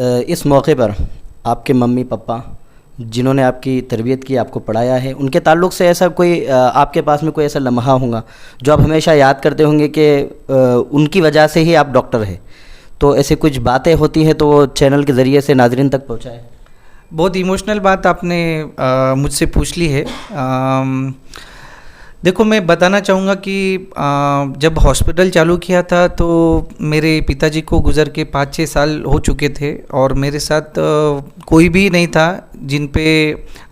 इस मौके पर आपके मम्मी पापा जिन्होंने आपकी तरबियत की, आपको पढ़ाया है, उनके ताल्लुक़ से ऐसा कोई आपके पास में कोई ऐसा लम्हा होगा जो आप हमेशा याद करते होंगे कि उनकी वजह से ही आप डॉक्टर हैं, तो ऐसे कुछ बातें होती हैं तो वो चैनल के ज़रिए से नाज़रीन तक पहुँचाए। बहुत इमोशनल बात आपने मुझसे पूछ ली है। देखो, मैं बताना चाहूँगा कि जब हॉस्पिटल चालू किया था तो मेरे पिताजी को गुज़र के 5-6 साल हो चुके थे और मेरे साथ कोई भी नहीं था जिन पे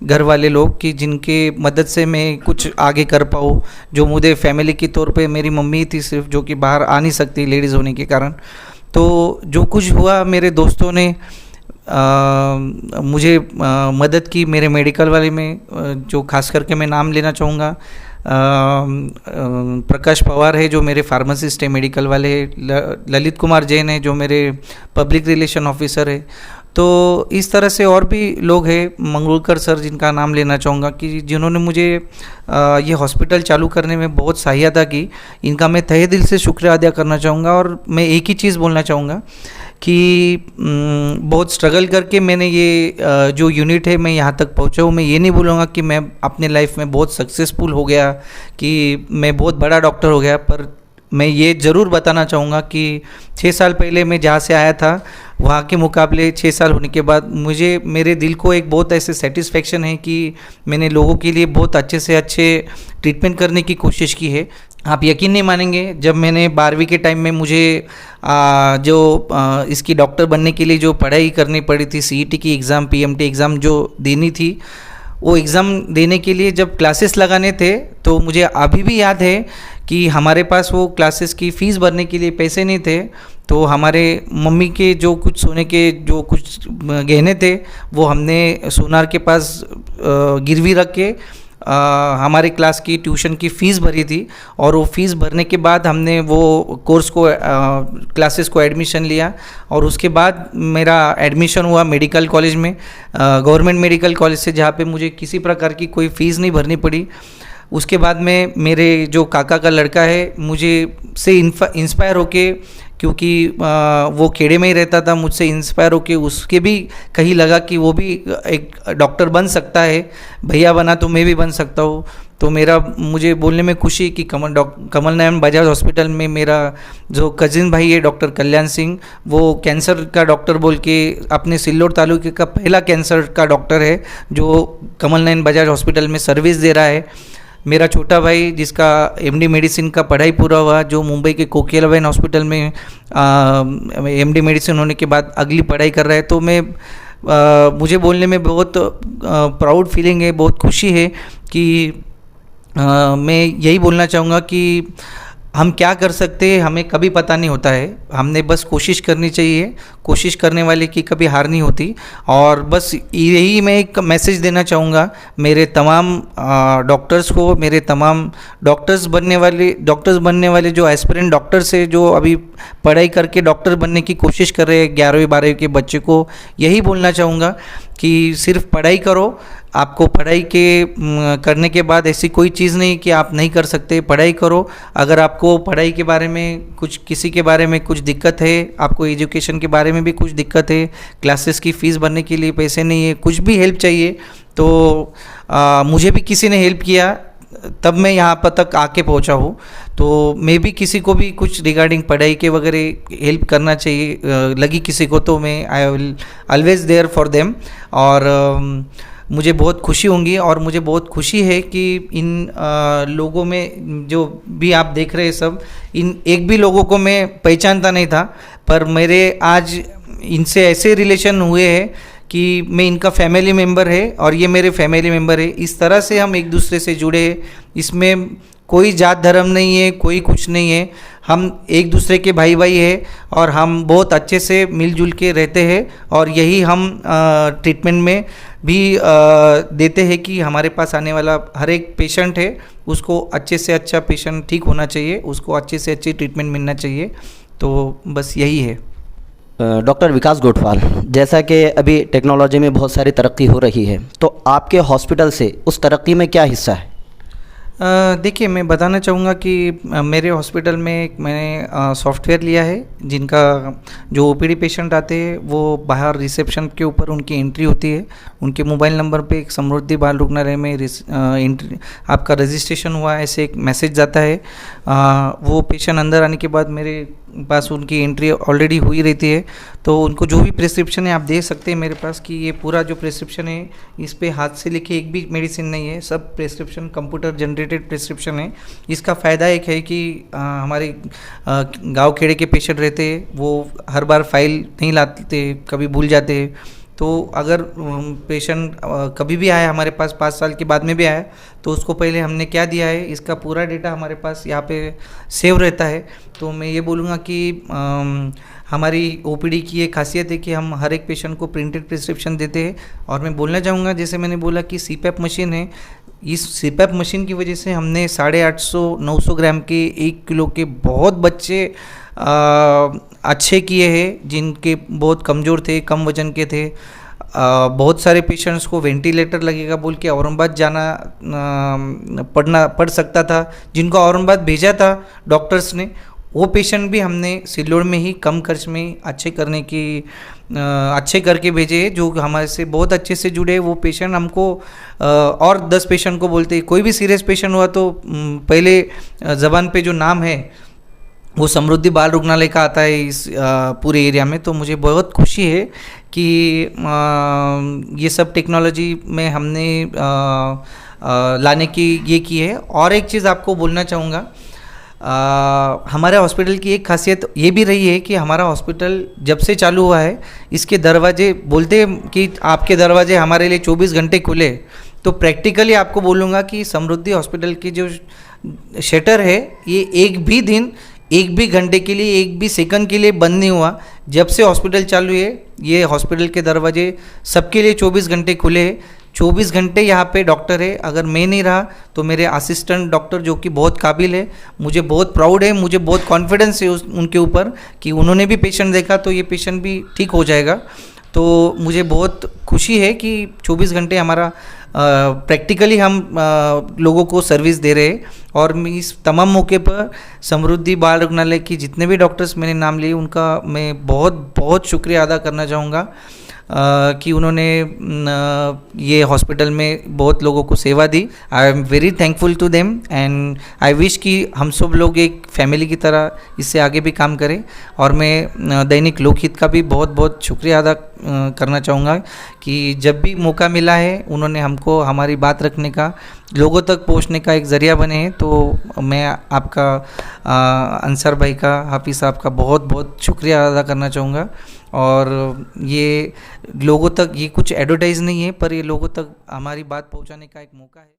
घर वाले लोग कि जिनके मदद से मैं कुछ आगे कर पाऊँ। जो मुझे फैमिली के तौर पे मेरी मम्मी थी सिर्फ, जो कि बाहर आ नहीं सकती लेडीज़ होने के कारण। तो जो कुछ हुआ, मेरे दोस्तों ने मुझे मदद की, मेरे मेडिकल वाले में जो खास करके मैं नाम लेना चाहूँगा, प्रकाश पवार है जो मेरे फार्मासिस्ट है मेडिकल वाले, ललित कुमार जैन है जो मेरे पब्लिक रिलेशन ऑफिसर है। तो इस तरह से और भी लोग हैं, मंगलकर सर जिनका नाम लेना चाहूँगा, कि जिन्होंने मुझे ये हॉस्पिटल चालू करने में बहुत सहायता की। इनका मैं तहे दिल से शुक्रिया अदा करना चाहूँगा। और मैं एक ही चीज़ बोलना चाहूँगा कि बहुत स्ट्रगल करके मैंने ये जो यूनिट है मैं यहाँ तक पहुँचा हूँ। मैं ये नहीं बोलूँगा कि मैं अपने लाइफ में बहुत सक्सेसफुल हो गया, कि मैं बहुत बड़ा डॉक्टर हो गया, पर मैं ये ज़रूर बताना चाहूँगा कि 6 साल पहले मैं जहाँ से आया था वहाँ के मुकाबले 6 साल होने के बाद मुझे, मेरे दिल को एक बहुत ऐसे सेटिस्फेक्शन है कि मैंने लोगों के लिए बहुत अच्छे से अच्छे ट्रीटमेंट करने की कोशिश की है। आप यकीन नहीं मानेंगे, जब मैंने 12वीं के टाइम में मुझे इसकी डॉक्टर बनने के लिए जो पढ़ाई करनी पड़ी थी, CET की एग्ज़ाम, PMT एग्ज़ाम जो देनी थी, वो एग्ज़ाम देने के लिए जब क्लासेस लगाने थे तो मुझे अभी भी याद है कि हमारे पास वो क्लासेस की फ़ीस भरने के लिए पैसे नहीं थे। तो हमारे मम्मी के जो कुछ सोने के जो कुछ गहने थे वो हमने सोनार के पास गिरवी रख के हमारे क्लास की ट्यूशन की फ़ीस भरी थी। और वो फ़ीस भरने के बाद हमने वो कोर्स को क्लासेस को एडमिशन लिया और उसके बाद मेरा एडमिशन हुआ मेडिकल कॉलेज में, गवर्नमेंट मेडिकल कॉलेज से, जहाँ पे मुझे किसी प्रकार की कोई फ़ीस नहीं भरनी पड़ी। उसके बाद में मेरे जो काका का लड़का है मुझे से इंस्पायर होके, क्योंकि वो खेड़े में ही रहता था, मुझसे इंस्पायर होके उसके भी कहीं लगा कि वो भी एक डॉक्टर बन सकता है, भैया बना तो मैं भी बन सकता हूँ। तो मुझे बोलने में खुशी कि कमल नयन बजाज हॉस्पिटल में मेरा जो कज़िन भाई है डॉक्टर कल्याण सिंह, वो कैंसर का डॉक्टर बोल के अपने सिल्लोड तालुके का पहला कैंसर का डॉक्टर है जो कमल नयन बजाज हॉस्पिटल में सर्विस दे रहा है। मेरा छोटा भाई जिसका MD मेडिसिन का पढ़ाई पूरा हुआ, जो मुंबई के कोकिलाबेन हॉस्पिटल में MD मेडिसिन होने के बाद अगली पढ़ाई कर रहा है। तो मुझे बोलने में बहुत प्राउड फीलिंग है, बहुत खुशी है कि मैं यही बोलना चाहूँगा कि हम क्या कर सकते हैं हमें कभी पता नहीं होता है, हमने बस कोशिश करनी चाहिए, कोशिश करने वाले की कभी हार नहीं होती। और बस यही मैं एक मैसेज देना चाहूँगा मेरे तमाम डॉक्टर्स को, मेरे तमाम डॉक्टर्स बनने वाले जो एस्पिरेंट डॉक्टर्स है, जो अभी पढ़ाई करके डॉक्टर बनने की कोशिश कर रहे हैं 11वीं-12वीं के बच्चे को यही बोलना चाहूँगा कि सिर्फ पढ़ाई करो। आपको पढ़ाई करने के बाद ऐसी कोई चीज़ नहीं कि आप नहीं कर सकते, पढ़ाई करो। अगर आपको पढ़ाई के बारे में किसी के बारे में कुछ दिक्कत है, आपको एजुकेशन के बारे में भी कुछ दिक्कत है, क्लासेस की फ़ीस भरने के लिए पैसे नहीं है, कुछ भी हेल्प चाहिए, तो मुझे भी किसी ने हेल्प किया तब मैं यहाँ पर तक आके पहुँचा हूँ। तो मैं भी किसी को भी कुछ रिगार्डिंग पढ़ाई के वगैरह हेल्प करना चाहिए लगी किसी को, तो मैं I will always there for them. और मुझे बहुत खुशी होंगी और मुझे बहुत खुशी है कि इन लोगों में जो भी आप देख रहे हैं सब, इन एक भी लोगों को मैं पहचानता नहीं था, पर मेरे आज इनसे ऐसे रिलेशन हुए हैं कि मैं इनका फैमिली मेम्बर है और ये मेरे फैमिली मेम्बर है। इस तरह से हम एक दूसरे से जुड़े हैं, इसमें कोई जात धर्म नहीं है, कोई कुछ नहीं है, हम एक दूसरे के भाई भाई है और हम बहुत अच्छे से मिलजुल के रहते हैं। और यही हम ट्रीटमेंट में भी देते हैं कि हमारे पास आने वाला हर एक पेशेंट है उसको अच्छे से अच्छा पेशेंट ठीक होना चाहिए, उसको अच्छे से अच्छी ट्रीटमेंट मिलना चाहिए। तो बस यही है। डॉक्टर विकास गोठवाल, जैसा कि अभी टेक्नोलॉजी में बहुत सारी तरक्की हो रही है, तो आपके हॉस्पिटल से उस तरक्की में क्या हिस्सा है? देखिए, मैं बताना चाहूँगा कि मेरे हॉस्पिटल में मैंने सॉफ्टवेयर लिया है, जिनका जो ओपीडी पेशेंट आते हैं वो बाहर रिसेप्शन के ऊपर उनकी एंट्री होती है। उनके मोबाइल नंबर पे एक समृद्धि बाल रुग्णालय में एंट्री आपका रजिस्ट्रेशन हुआ है ऐसे एक मैसेज जाता है। वो पेशेंट अंदर आने के बाद मेरे पास उनकी एंट्री ऑलरेडी हुई रहती है, तो उनको जो भी प्रिस्क्रिप्शन है आप देख सकते हैं मेरे पास कि ये पूरा जो प्रिस्क्रिप्शन है इस पे हाथ से लिखे एक भी मेडिसिन नहीं है, सब प्रिस्क्रिप्शन कंप्यूटर जनरेटेड प्रिस्क्रिप्शन है। इसका फ़ायदा एक है कि हमारे गांव खेड़े के पेशेंट रहते हैं, वो हर बार फाइल नहीं लाते, कभी भूल जाते हैं। तो अगर पेशेंट कभी भी आया हमारे पास 5 साल के बाद में भी आया, तो उसको पहले हमने क्या दिया है इसका पूरा डेटा हमारे पास यहाँ पे सेव रहता है। तो मैं ये बोलूँगा कि हमारी ओपीडी की ये खासियत है कि हम हर एक पेशेंट को प्रिंटेड प्रिस्क्रिप्शन देते हैं। और मैं बोलना चाहूँगा, जैसे मैंने बोला कि सीपैप मशीन है, इस सीपैप मशीन की वजह से हमने 850-900 ग्राम के 1 किलो के बहुत बच्चे अच्छे किए हैं, जिनके बहुत कमज़ोर थे, कम वजन के थे। बहुत सारे पेशेंट्स को वेंटिलेटर लगेगा बोल के औरंगाबाद जाना पड़ सकता था, जिनको औरंगाबाद भेजा था डॉक्टर्स ने, वो पेशेंट भी हमने सिल्लोड़ में ही कम खर्च में अच्छे करके भेजे, जो हमारे से बहुत अच्छे से जुड़े। वो पेशेंट हमको और 10 पेशेंट को बोलते, कोई भी सीरियस पेशेंट हुआ तो पहले ज़बान पे जो नाम है वो समृद्धि बाल रुग्णालय का आता है इस पूरे एरिया में। तो मुझे बहुत खुशी है कि ये सब टेक्नोलॉजी में हमने लाने की ये की है। और एक चीज़ आपको बोलना चाहूँगा, हमारे हॉस्पिटल की एक खासियत ये भी रही है कि हमारा हॉस्पिटल जब से चालू हुआ है, इसके दरवाजे बोलते हैं कि आपके दरवाजे हमारे लिए 24 घंटे खुले। तो प्रैक्टिकली आपको बोलूँगा कि समृद्धि हॉस्पिटल की जो शटर है ये एक भी दिन, एक भी घंटे के लिए, एक भी सेकंड के लिए बंद नहीं हुआ। जब से हॉस्पिटल चालू है ये हॉस्पिटल के दरवाजे सबके लिए 24 घंटे खुले हैं। 24 घंटे यहाँ पे डॉक्टर है। अगर मैं नहीं रहा तो मेरे असिस्टेंट डॉक्टर, जो कि बहुत काबिल है, मुझे बहुत प्राउड है, मुझे बहुत कॉन्फिडेंस है उनके ऊपर कि उन्होंने भी पेशेंट देखा तो ये पेशेंट भी ठीक हो जाएगा। तो मुझे बहुत खुशी है कि 24 घंटे हमारा प्रैक्टिकली हम लोगों को सर्विस दे रहे हैं। और मैं इस तमाम मौके पर समृद्धि बाल रुग्णालय की जितने भी डॉक्टर्स मैंने नाम लिए उनका मैं बहुत बहुत शुक्रिया अदा करना चाहूँगा कि उन्होंने ये हॉस्पिटल में बहुत लोगों को सेवा दी। I am very thankful to them and I wish कि हम सब लोग एक फैमिली की तरह इससे आगे भी काम करें। और मैं दैनिक लोकहित का भी बहुत बहुत शुक्रिया अदा करना चाहूँगा कि जब भी मौका मिला है उन्होंने हमको हमारी बात रखने का, लोगों तक पहुँचने का एक ज़रिया बने हैं। तो मैं आपका अंसार भाई का, हाफिज़ साहब का बहुत बहुत शुक्रिया अदा करना चाहूँगा। और ये लोगों तक, ये कुछ एडवर्टाइज़ नहीं है, पर ये लोगों तक हमारी बात पहुंचाने का एक मौका है।